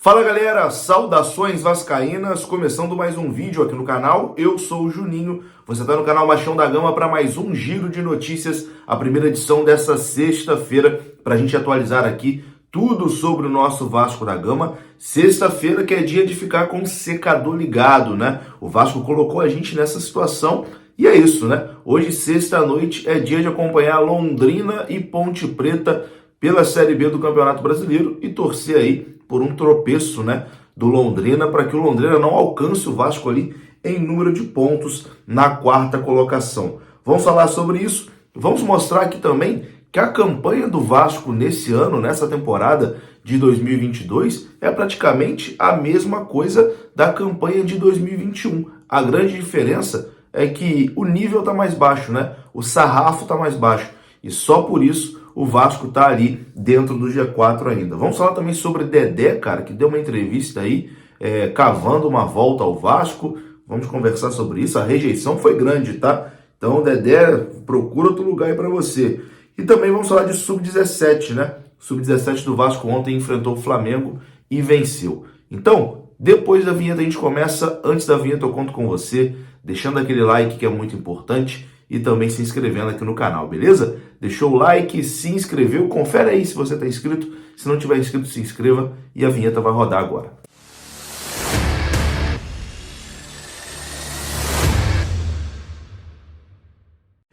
Fala galera, saudações vascaínas, começando mais um vídeo aqui no canal, eu sou o Juninho, você está no canal Machão da Gama para mais um giro de notícias, a primeira edição dessa sexta-feira, para a gente atualizar aqui tudo sobre o nosso Vasco da Gama. Sexta-feira que é dia de ficar com o secador ligado, né? O Vasco colocou a gente nessa situação e é isso, né? Hoje, sexta-noite, é dia de acompanhar Londrina e Ponte Preta pela Série B do Campeonato Brasileiro e torcer aí por um tropeço, né, do Londrina, para que o Londrina não alcance o Vasco ali em número de pontos na quarta colocação. Vamos falar sobre isso, vamos mostrar aqui também que a campanha do Vasco nesse ano, nessa temporada de 2022, é praticamente a mesma coisa da campanha de 2021. A grande diferença é que o nível está mais baixo, né? O sarrafo está mais baixo. E só por isso o Vasco tá ali dentro do G4 ainda. Vamos falar também sobre Dedé, cara, que deu uma entrevista aí, cavando uma volta ao Vasco. Vamos conversar sobre isso. A rejeição foi grande, tá? Então, Dedé, procura outro lugar aí pra você. E também vamos falar de Sub-17, né? Sub-17 do Vasco ontem enfrentou o Flamengo e venceu. Então, depois da vinheta a gente começa. Antes da vinheta eu conto com você, deixando aquele like que é muito importante e também se inscrevendo aqui no canal, beleza? Deixou o like, se inscreveu, confere aí se você está inscrito. Se não tiver inscrito, se inscreva e a vinheta vai rodar agora.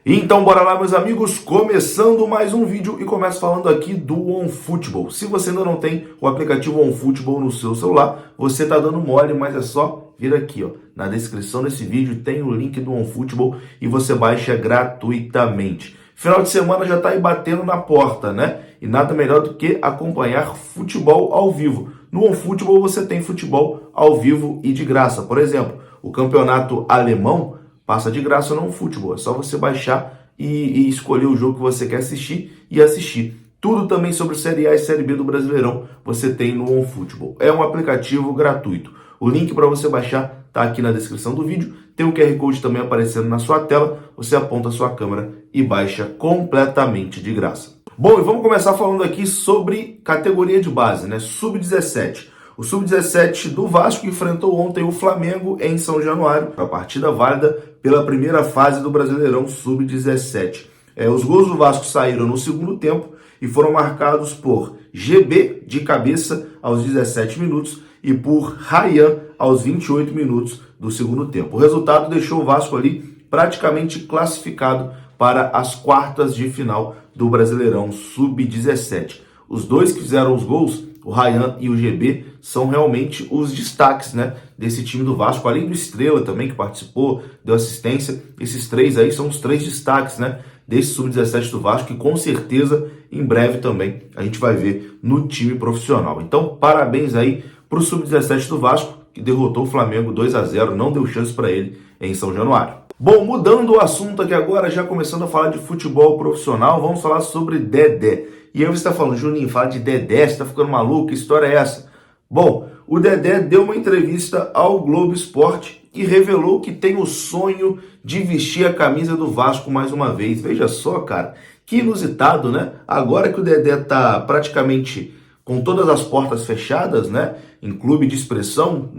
Então bora lá, meus amigos, começando mais um vídeo e começo falando aqui do OneFootball. Se você ainda não tem o aplicativo OneFootball no seu celular, você tá dando mole, mas é só vir aqui, ó. Na descrição desse vídeo tem o link do OneFootball e você baixa gratuitamente. Final de semana já tá aí batendo na porta, né? E nada melhor do que acompanhar futebol ao vivo. No OneFootball você tem futebol ao vivo e de graça. Por exemplo, o campeonato alemão passa de graça no OneFootball. É só você baixar e escolher o jogo que você quer assistir e assistir. Tudo também sobre Série A e Série B do Brasileirão você tem no OneFootball. É um aplicativo gratuito. O link para você baixar está aqui na descrição do vídeo. Tem o QR Code também aparecendo na sua tela. Você aponta a sua câmera e baixa completamente de graça. Bom, e vamos começar falando aqui sobre categoria de base, né? Sub-17. O Sub-17 do Vasco enfrentou ontem o Flamengo em São Januário, a partida válida pela primeira fase do Brasileirão Sub-17. Os gols do Vasco saíram no segundo tempo e foram marcados por GB de cabeça aos 17 minutos e por Ryan aos 28 minutos do segundo tempo. O resultado deixou o Vasco ali praticamente classificado para as quartas de final do Brasileirão Sub-17. Os dois que fizeram os gols, o Ryan e o GB, são realmente os destaques, né, desse time do Vasco, além do Estrela também, que participou, deu assistência. Esses três aí são os três destaques, né, desse Sub-17 do Vasco, que com certeza em breve também a gente vai ver no time profissional. Então, parabéns aí para o Sub-17 do Vasco, que derrotou o Flamengo 2-0, não deu chance para ele em São Januário. Bom, mudando o assunto aqui agora, já começando a falar de futebol profissional, vamos falar sobre Dedé. E aí você está falando, Juninho, fala de Dedé, você está ficando maluco, que história é essa? Bom, o Dedé deu uma entrevista ao Globo Esporte e revelou que tem o sonho de vestir a camisa do Vasco mais uma vez. Veja só, cara, que inusitado, né? Agora que o Dedé tá praticamente com todas as portas fechadas, né, em clube de expressão,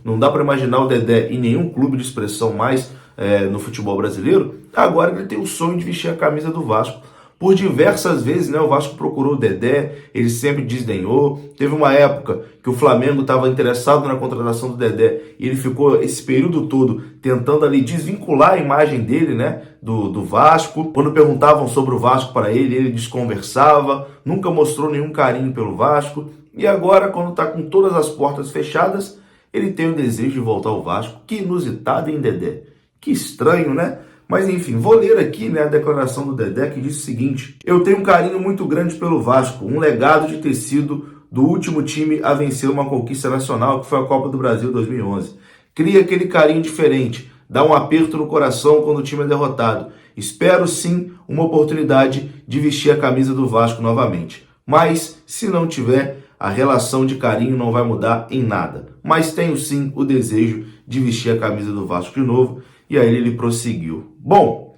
não dá para imaginar o Dedé em nenhum clube de expressão mais no futebol brasileiro, agora ele tem o sonho de vestir a camisa do Vasco. Por diversas vezes, né, o Vasco procurou o Dedé, ele sempre desdenhou. Teve uma época que o Flamengo estava interessado na contratação do Dedé e ele ficou esse período todo tentando ali desvincular a imagem dele, né, do Vasco. Quando perguntavam sobre o Vasco para ele, ele desconversava, nunca mostrou nenhum carinho pelo Vasco. E agora, quando está com todas as portas fechadas, ele tem o desejo de voltar ao Vasco. Que inusitado, hein, Dedé? Que estranho, né? Mas enfim, vou ler aqui, né, a declaração do Dedé, que diz o seguinte: eu tenho um carinho muito grande pelo Vasco, um legado de ter sido do último time a vencer uma conquista nacional, que foi a Copa do Brasil 2011. Cria aquele carinho diferente, dá um aperto no coração quando o time é derrotado. Espero sim uma oportunidade de vestir a camisa do Vasco novamente. Mas, se não tiver, a relação de carinho não vai mudar em nada. Mas tenho sim o desejo de vestir a camisa do Vasco de novo. E aí ele prosseguiu. Bom,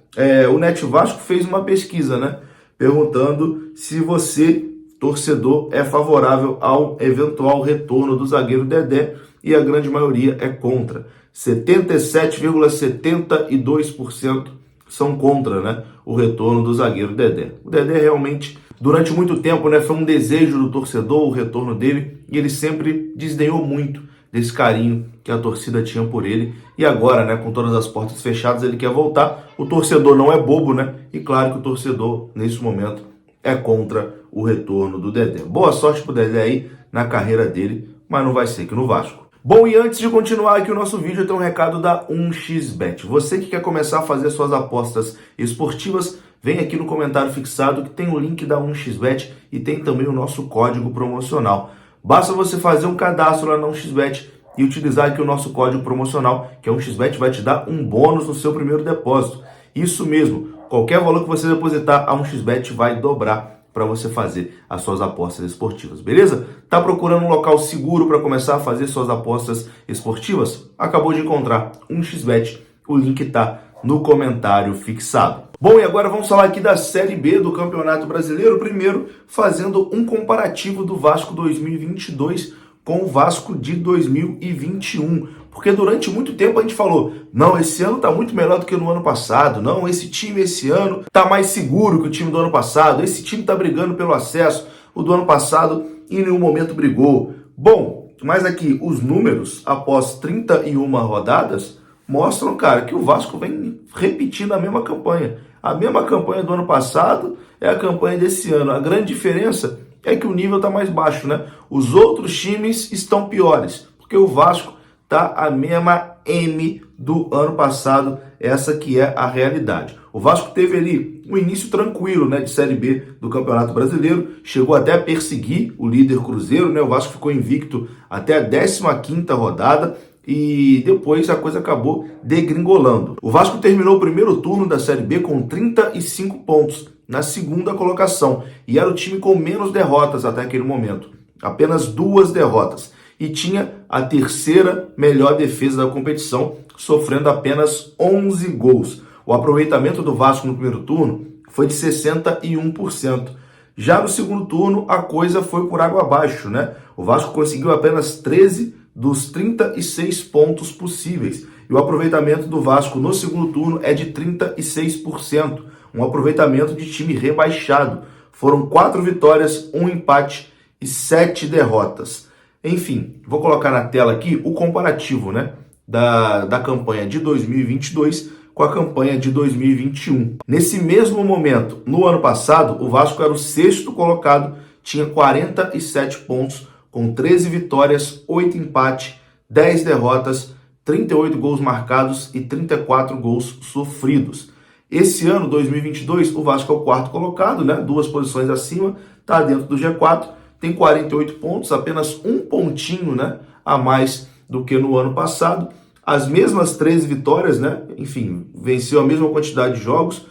o Net Vasco fez uma pesquisa, né? Perguntando se você torcedor é favorável ao eventual retorno do zagueiro Dedé e a grande maioria é contra. 77,72% são contra, né, o retorno do zagueiro Dedé. O Dedé realmente, durante muito tempo, né, foi um desejo do torcedor o retorno dele e ele sempre desdenhou muito desse carinho que a torcida tinha por ele. E agora, né, com todas as portas fechadas, ele quer voltar. O torcedor não é bobo, né? E claro que o torcedor, nesse momento, é contra o retorno do Dedé. Boa sorte pro Dedé aí na carreira dele, mas não vai ser aqui no Vasco. Bom, e antes de continuar aqui o nosso vídeo, eu tenho um recado da 1xBet. Você que quer começar a fazer suas apostas esportivas, vem aqui no comentário fixado que tem o link da 1xBet e tem também o nosso código promocional. Basta você fazer um cadastro lá na 1xBet e utilizar aqui o nosso código promocional, que a 1xBet vai te dar um bônus no seu primeiro depósito. Isso mesmo, qualquer valor que você depositar, a 1xBet vai dobrar para você fazer as suas apostas esportivas, beleza? Tá procurando um local seguro para começar a fazer suas apostas esportivas? Acabou de encontrar 1xBet, o link tá no comentário fixado. Bom, e agora vamos falar aqui da Série B do Campeonato Brasileiro, primeiro fazendo um comparativo do Vasco 2022 com o Vasco de 2021, porque durante muito tempo a gente falou, não, esse ano tá muito melhor do que no ano passado, não, esse time esse ano tá mais seguro que o time do ano passado, esse time tá brigando pelo acesso, o do ano passado em nenhum momento brigou. Bom, mas aqui os números após 31 rodadas mostram, cara, que o Vasco vem repetindo a mesma campanha. A mesma campanha do ano passado é a campanha desse ano. A grande diferença é que o nível está mais baixo, né? Os outros times estão piores, porque o Vasco tá a mesma M do ano passado, essa que é a realidade. O Vasco teve ali um início tranquilo, né, de Série B do Campeonato Brasileiro, chegou até a perseguir o líder Cruzeiro, né? O Vasco ficou invicto até a 15ª rodada, e depois a coisa acabou degringolando. O Vasco terminou o primeiro turno da Série B com 35 pontos, na segunda colocação, e era o time com menos derrotas até aquele momento, apenas 2 derrotas, e tinha a terceira melhor defesa da competição, sofrendo apenas 11 gols. O aproveitamento do Vasco no primeiro turno foi de 61%. Já no segundo turno, a coisa foi por água abaixo, né? O Vasco conseguiu apenas 13 dos 36 pontos possíveis. E o aproveitamento do Vasco no segundo turno é de 36%. Um aproveitamento de time rebaixado. Foram 4 vitórias, 1 empate e 7 derrotas. Enfim, vou colocar na tela aqui o comparativo, né, da campanha de 2022 com a campanha de 2021. Nesse mesmo momento, no ano passado, o Vasco era o 6º colocado, tinha 47 pontos, com 13 vitórias, 8 empates, 10 derrotas, 38 gols marcados e 34 gols sofridos. Esse ano, 2022, o Vasco é o 4º colocado, né? 2 posições acima, está dentro do G4, tem 48 pontos, apenas um pontinho, né, a mais do que no ano passado. As mesmas 13 vitórias, né? Enfim, venceu a mesma quantidade de jogos,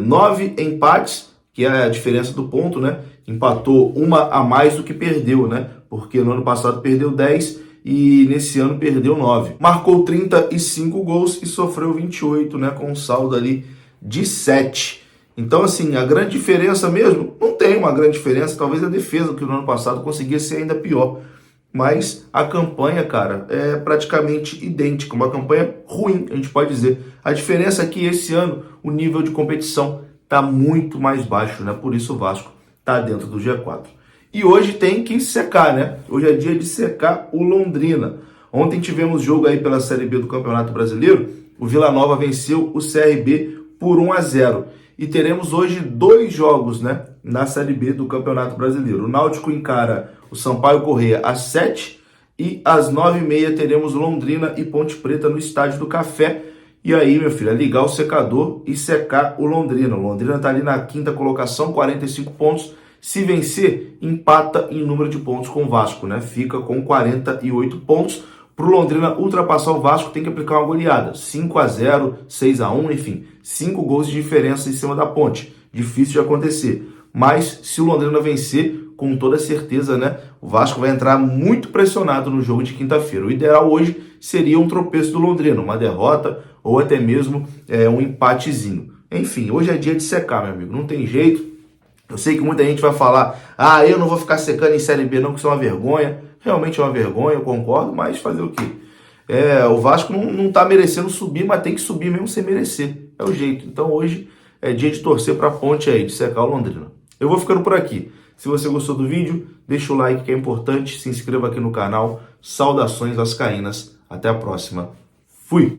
9 empates, que é a diferença do ponto, né? Empatou uma a mais do que perdeu, né? Porque no ano passado perdeu 10 e nesse ano perdeu 9. Marcou 35 gols e sofreu 28, né? Com um saldo ali de 7. Então, assim, a grande diferença mesmo, não tem uma grande diferença, talvez a defesa, que no ano passado conseguia ser ainda pior. Mas a campanha, cara, é praticamente idêntica, uma campanha ruim, a gente pode dizer. A diferença é que esse ano o nível de competição está muito mais baixo, né? Por isso o Vasco está dentro do G4. E hoje tem que secar, né? Hoje é dia de secar o Londrina. Ontem tivemos jogo aí pela Série B do Campeonato Brasileiro. O Vila Nova venceu o CRB por 1-0. E teremos hoje 2 jogos, né, na Série B do Campeonato Brasileiro. O Náutico encara o Sampaio Corrêa às 7 e às 9h30 teremos Londrina e Ponte Preta no Estádio do Café. E aí, meu filho, é ligar o secador e secar o Londrina. O Londrina está ali na 5ª colocação, 45 pontos. Se vencer, empata em número de pontos com o Vasco, né? Fica com 48 pontos. Para o Londrina ultrapassar o Vasco, tem que aplicar uma goleada. 5-0, 6-1, enfim. 5 gols de diferença em cima da Ponte. Difícil de acontecer. Mas, se o Londrina vencer, com toda certeza, né, o Vasco vai entrar muito pressionado no jogo de quinta-feira. O ideal hoje seria um tropeço do Londrina, uma derrota ou até mesmo um empatezinho. Enfim, hoje é dia de secar, meu amigo. Não tem jeito. Eu sei que muita gente vai falar, ah, eu não vou ficar secando em Série B não, que isso é uma vergonha. Realmente é uma vergonha, eu concordo, mas fazer o quê? O Vasco não tá merecendo subir, mas tem que subir mesmo sem merecer. É o jeito. Então hoje é dia de torcer pra ponte aí, de secar o Londrina. Eu vou ficando por aqui. Se você gostou do vídeo, deixa o like que é importante, se inscreva aqui no canal. Saudações vascaínas. Até a próxima. Fui!